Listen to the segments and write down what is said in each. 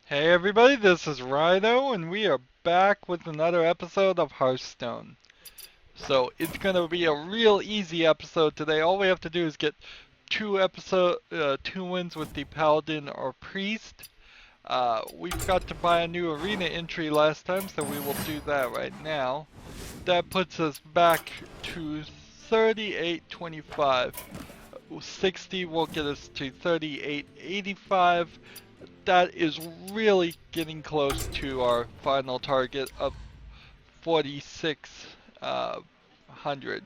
Hey everybody, this is Rydo, and we are back with another episode of Hearthstone. So it's gonna be a real easy episode today. All we have to do is get two wins with the Paladin or Priest. We forgot to buy a new arena entry last time, so we will do that right now. That puts us back to 38.25. 60 will get us to 38.85. That is really getting close to our final target of 4600.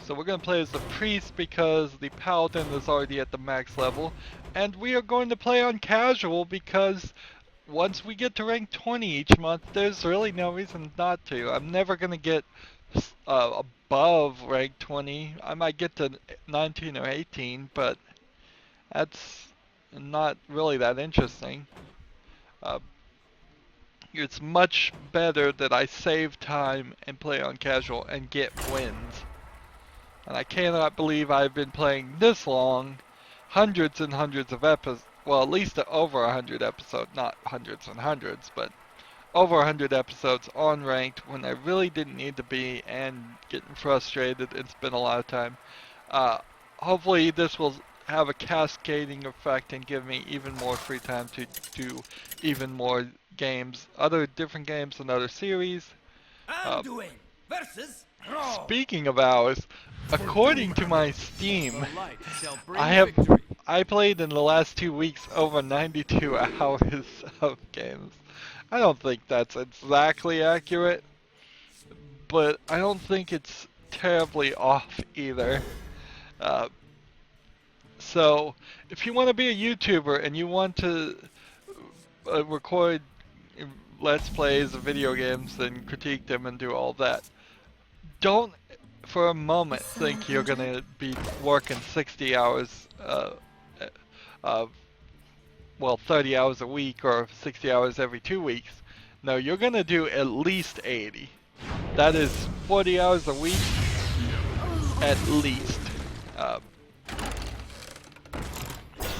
So we're going to play as the priest because the paladin is already at the max level, and we are going to play on casual because once we get to rank 20 each month, there's really no reason not to. I'm never going to get above rank 20. I might get to 19 or 18, but that's not really that interesting. Uh, it's much better that I save time and play on casual and get wins. And I cannot believe I've been playing this long, hundreds and hundreds of episodes, well at least over 100 episodes, not hundreds and hundreds, but over 100 episodes on ranked when I really didn't need to be and getting frustrated and spend a lot of time. Uh, Hopefully this will have a cascading effect and give me even more free time to do even more games, other different games and other series. Uh, Anduin versus Raw. Speaking of hours, according to my Steam, The light shall bring I have victory. I played in the last 2 weeks over 92 hours of games. I don't think that's exactly accurate, but I don't think it's terribly off either. Uh, so, if you want to be a YouTuber and you want to record Let's Plays of video games and critique them and do all that, don't for a moment think you're going to be working 60 hours, uh, well, 30 hours a week or 60 hours every 2 weeks. No, you're going to do at least 80. That is 40 hours a week at least. Uh,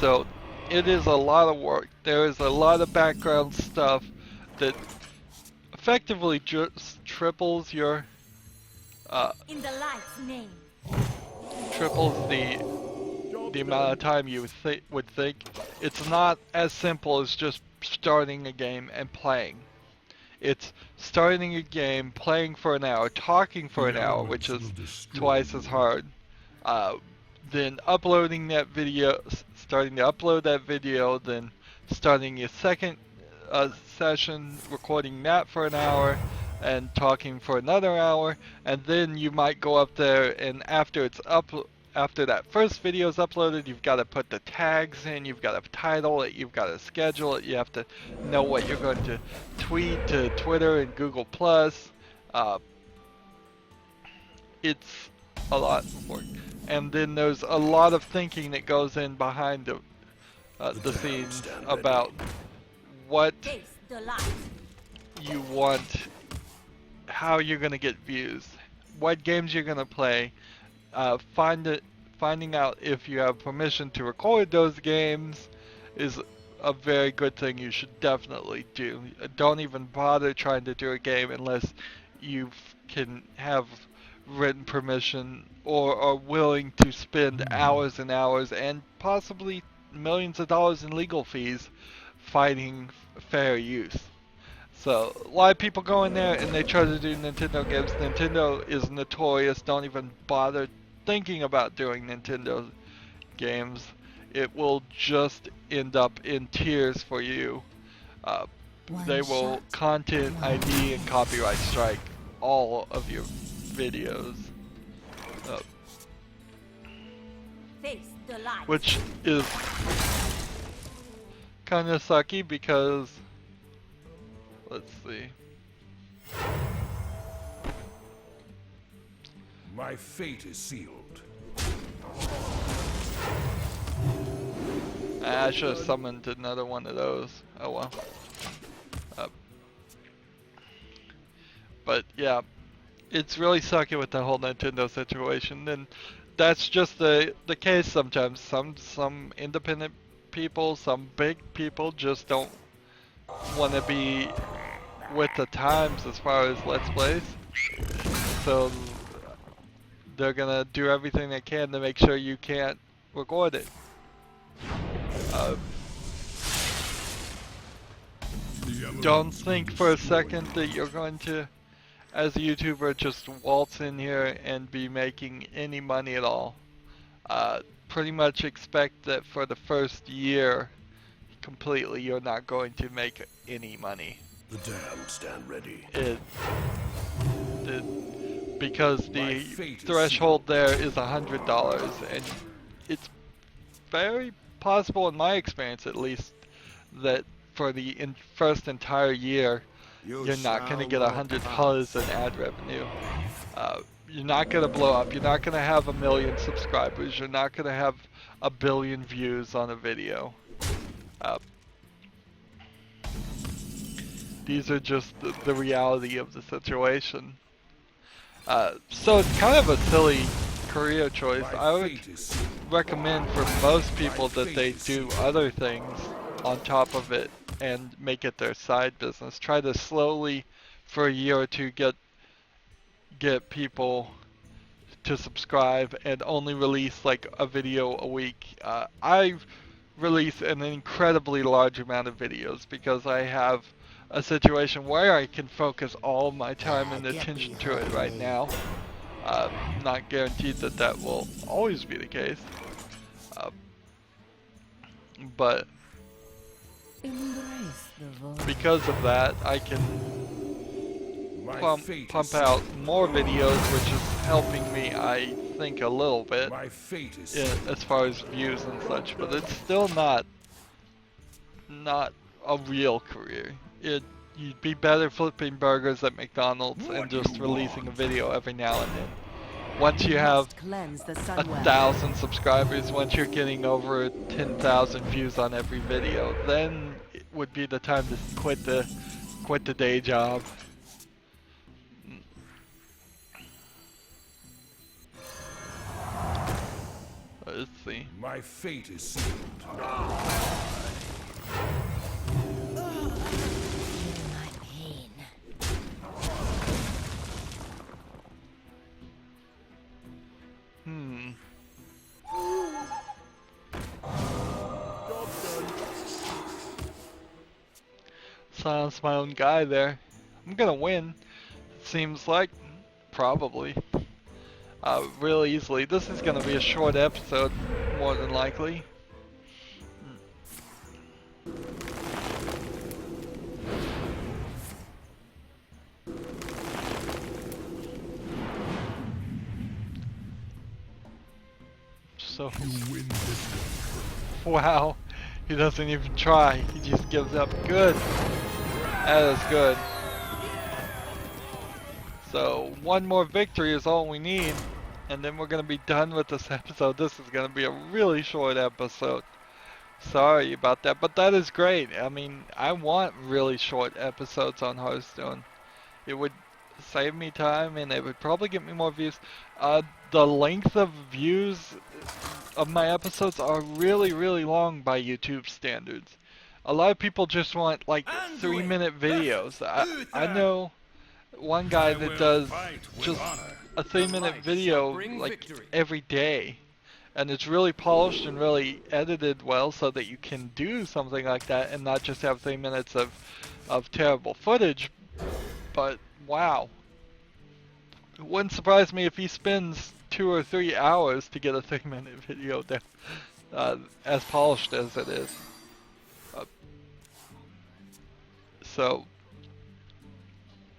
so it is a lot of work. There is a lot of background stuff that effectively just triples your In the light's name. triples the amount of time you would think. It's not as simple as just starting a game and playing. It's starting a game, playing for an hour, talking for an hour, which is twice as hard. Then uploading that video, starting to upload that video, then starting your second session, recording that for an hour, and talking for another hour, and then you might go up there, and after that first video is uploaded, you've got to put the tags in, you've got to title it, you've got to schedule it, you have to know what you're going to tweet to Twitter and Google Plus. It's a lot of work, and then there's a lot of thinking that goes in behind the scenes about what Face the light. you want, how you're gonna get views, what games you're gonna play, finding out if you have permission to record those games is a very good thing you should definitely do. Don't even bother trying to do a game unless you can have written permission or are willing to spend hours and hours and possibly millions of dollars in legal fees fighting fair use. So a lot of people go in there and they try to do Nintendo games. Nintendo is notorious. Don't even bother thinking about doing Nintendo games. It will just end up in tears for you. Uh, they will content ID and copyright strike all of your videos, uh, Face the light. which is kind of sucky because, let's see. My fate is sealed. I should have summoned another one of those. Oh well. Uh, but yeah, it's really sucky with the whole Nintendo situation, and that's just the case sometimes. Some independent people, some big people just don't want to be with the times as far as Let's Plays. So they're gonna do everything they can to make sure you can't record it. Don't think for a second that you're going to, as a YouTuber, just waltz in here and be making any money at all. Pretty much expect that for the first year, completely, you're not going to make any money. The damned stand ready. Because the threshold there is $100, and it's very possible, in my experience at least, that for the first entire year, you're not going to get $100 in ad revenue. You're not going to blow up. You're not going to have 1 million subscribers. You're not going to have 1 billion views on a video. These are just the reality of the situation. So it's kind of a silly career choice. I would recommend for most people that they do other things on top of it and make it their side business. Try to slowly, for a year or two, get people to subscribe and only release like a video a week. I release an incredibly large amount of videos because I have a situation where I can focus all my time and attention to it right now. Not guaranteed that that will always be the case, but because of that, I can pump out more videos, which is helping me, I think, a little bit as far as views and such. But it's still not a real career. You'd be better flipping burgers at McDonald's and just releasing a video every now and then. Once you have 1,000 subscribers, once you're getting over 10,000 views on every video, then it would be the time to quit the day job. Let's see. My fate is sealed. Silence my own guy there. I'm gonna win. It seems like. Probably. Real easily. This is gonna be a short episode, more than likely. So, wow, he doesn't even try. He just gives up. Good. That is good. So, one more victory is all we need, and then we're gonna be done with this episode. This is gonna be a really short episode. Sorry about that, but that is great. I mean, I want really short episodes on Hearthstone. It would save me time, and it would probably get me more views. The length of views of my episodes are really, really long by YouTube standards. A lot of people just want like 3-minute videos. I know one guy that does just a 3-minute video like every day, and it's really polished and really edited well so that you can do something like that and not just have 3 minutes of terrible footage. But wow, it wouldn't surprise me if he spends 2 or 3 hours to get a 3-minute video there, as polished as it is. So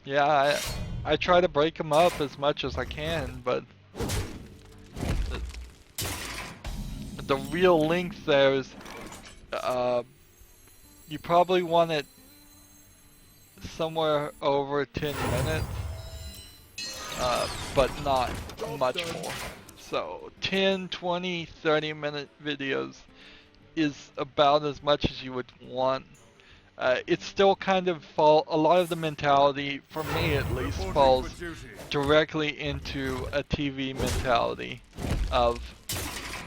yeah, I try to break them up as much as I can, but the real length there is, you probably want it somewhere over 10 minutes, but not much more. So 10, 20, 30-minute videos is about as much as you would want. It's still kind of a lot of the mentality, for me at least, falls directly into a TV mentality of,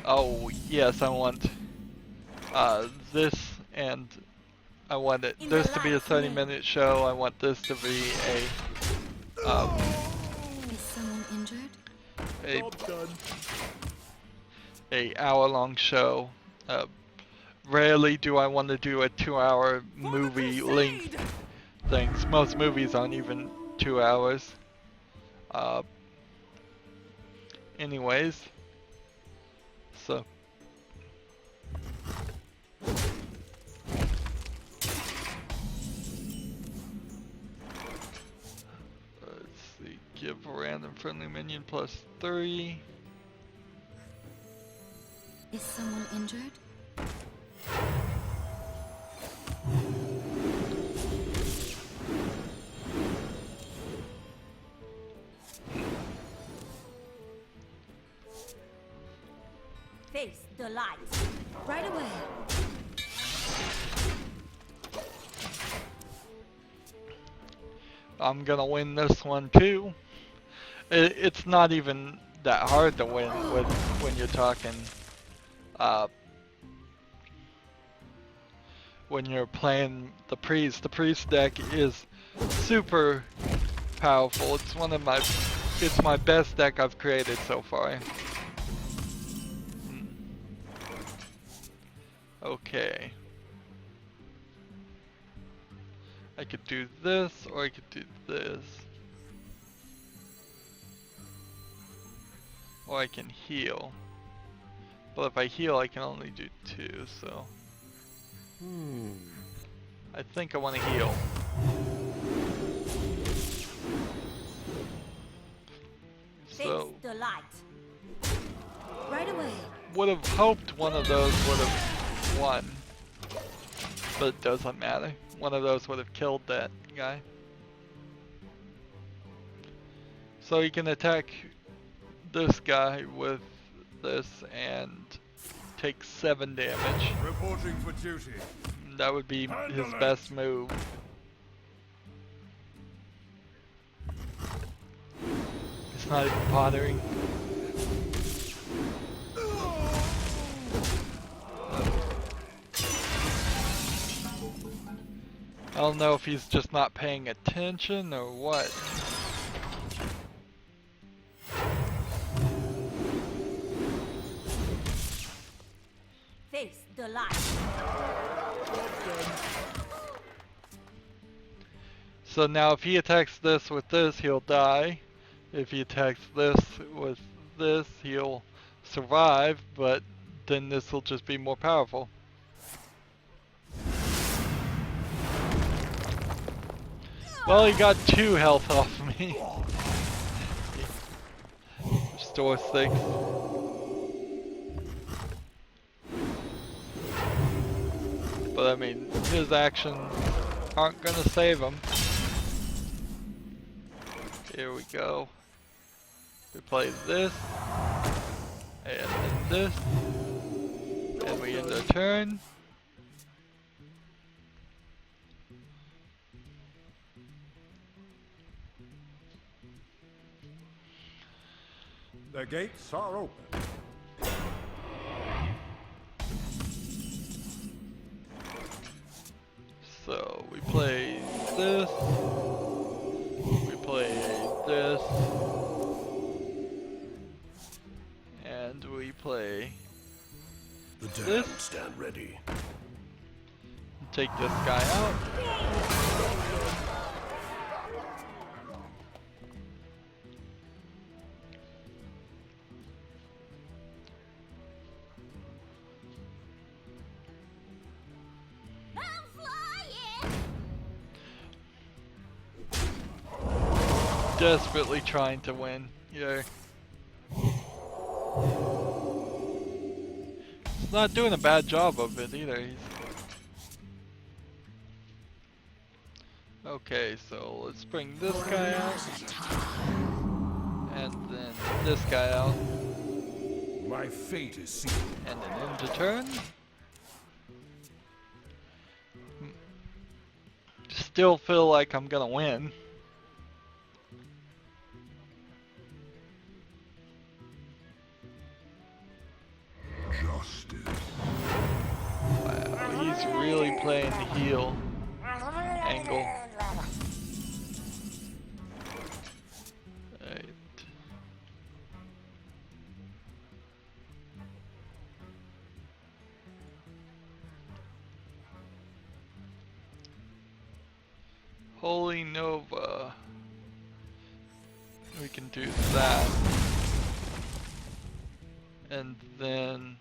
oh yes, I want this, and I want In this the to be a light's 30-minute show. I want this to be Is someone injured? a Job done. a hour-long show. Rarely do I want to do a 2-hour movie length things. Most movies aren't even 2 hours. Anyways, so let's see. Give a random friendly minion +3. Is someone injured? Face the light. Right away. I'm gonna win this one too. It's not even that hard to win with when you're talking when you're playing the priest. The priest deck is super powerful. It's my best deck I've created so far. Okay. I could do this, or I could do this. Or I can heal. But if I heal, I can only do 2, so... I think I want to heal. So, Face the light. Right away. would have hoped one of those would have won. But it doesn't matter. One of those would have killed that guy. So you can attack this guy with this and take 7 damage. Reporting for duty. That would be his best move. It's not even bothering. I don't know if he's just not paying attention or what. Face the light. So now if he attacks this with this, he'll die. If he attacks this with this, he'll survive, but then this will just be more powerful. Well, he got 2 health off me. Restore 6. But I mean, his actions aren't gonna save him. Here we go. We play this, and then this, and we end our turn. The gates are open. So we play this, we play this, and we play The this. damned stand ready. Take this guy out. I'm flying. Desperately trying to win here. He's not doing a bad job of it either. Okay, so let's bring this guy out. And then this guy out. My fate is sealed. And then end the turn. Still feel like I'm gonna win. Justice. is really playing the heal angle. Alright. Holy Nova. We can do that. And then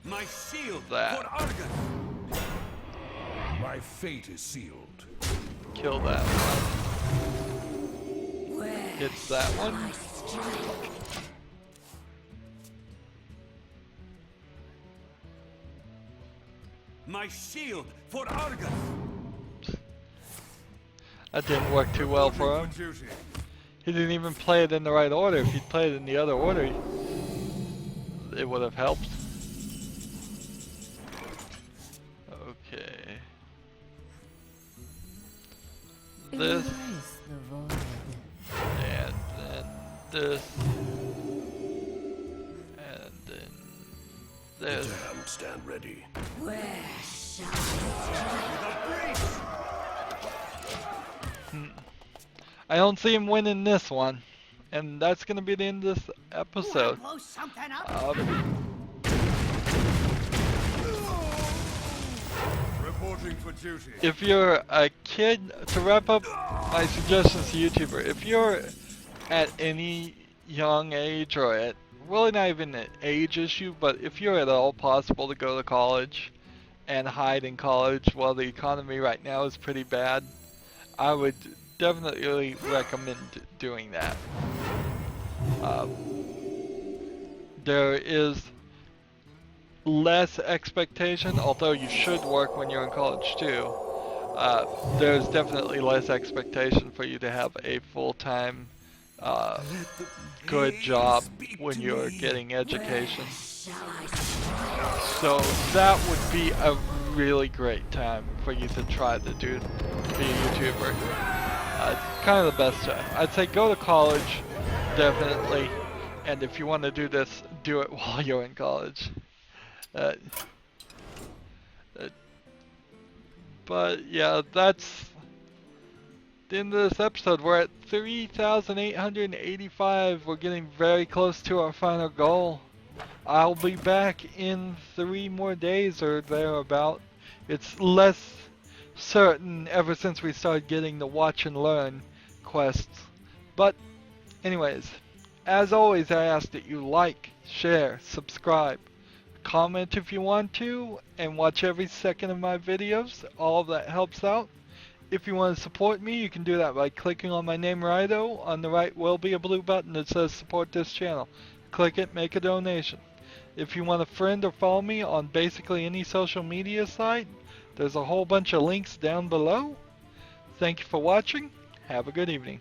My shield that. for Argon. My fate is sealed. Kill that one. Hits that one. My shield for Argon. That didn't work too well for him. For duty. He didn't even play it in the right order. If he'd played it in the other order, it would have helped. Okay. This. And then this. And then this. The damned stand ready. I don't see him winning this one. And that's gonna be the end of this episode. Reporting for duty. If you're a kid, to wrap up my suggestions to YouTuber, if you're at any young age or at, really not even an age issue, but if you're at all possible to go to college and hide in college while the economy right now is pretty bad, I would definitely recommend doing that. There is less expectation, although you should work when you're in college too. There's definitely less expectation for you to have a full-time good job when you're getting education. So that would be a really great time for you to try to be a YouTuber. Kind of the best time. I'd say go to college, definitely, and if you want to do this, do it while you're in college. But yeah, that's the end of this episode. We're at 3,885. We're getting very close to our final goal. I'll be back in 3 more days or thereabout. It's less certain ever since we started getting the watch and learn quests. But anyways, as always, I ask that you like, share, subscribe, comment if you want to, and watch every second of my videos. All of that helps out. If you want to support me, you can do that by clicking on my name, Rydo. On the right will be a blue button that says support this channel. Click it, make a donation. If you want to friend or follow me on basically any social media site, there's a whole bunch of links down below. Thank you for watching. Have a good evening.